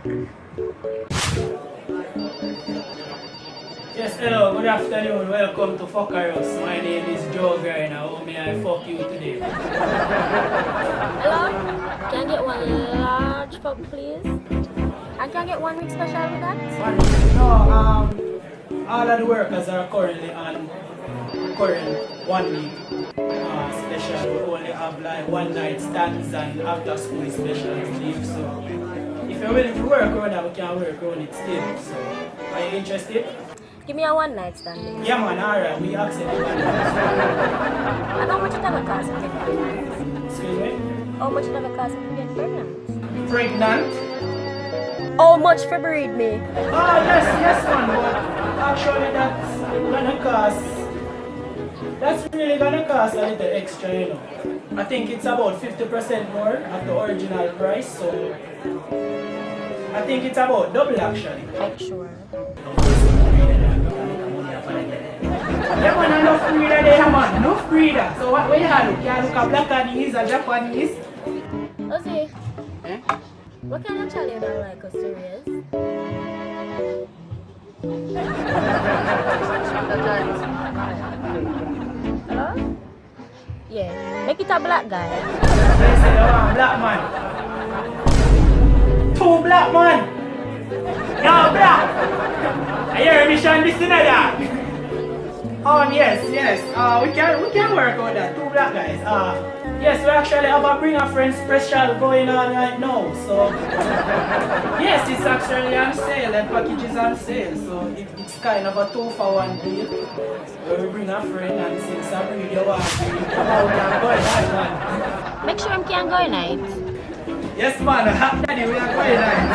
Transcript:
Yes, hello, good afternoon, welcome to Fuckerus. My name is Joe Grind. How may I fuck you today? Hello? Can I get one large pub, please? And can I get 1 week special with that? All of the workers are currently on current 1 week special. We only have like one night stands and after school specials leave. So if you're willing to work around that, we can work around it still. So are you interested? Give me a 1 night stand. Yeah man, alright, we accept it. And how much it ever cost to get pregnant? Excuse me? How much it ever cost to get pregnant? Pregnant? How much for breed me? Yes man, but actually that's gonna cost, that's really gonna cost a little extra, you know. I think it's about 50% more of the original price, so I think it's about double actually. Like sure. Yeah man, enough breeder there man, enough breeder. So what you have? You can look at Blackanese or Japanese. Let's see. Eh? What kind of child you don't like us to raise? Hello? Yeah. Make it a black guy. They say you want black man. 2 black man. You're black. I hear me shine this in that. Yes. We can work on that. 2 black guys. Yes, we actually have a Bring a Friend special going on right now. So yes, it's actually on sale. The package is on sale. So it's kind of a 2-for-1 deal. Where we bring a friend and since I bring you one, we come out and go that man. Make sure I can go night. Yes man, daddy, we are going right.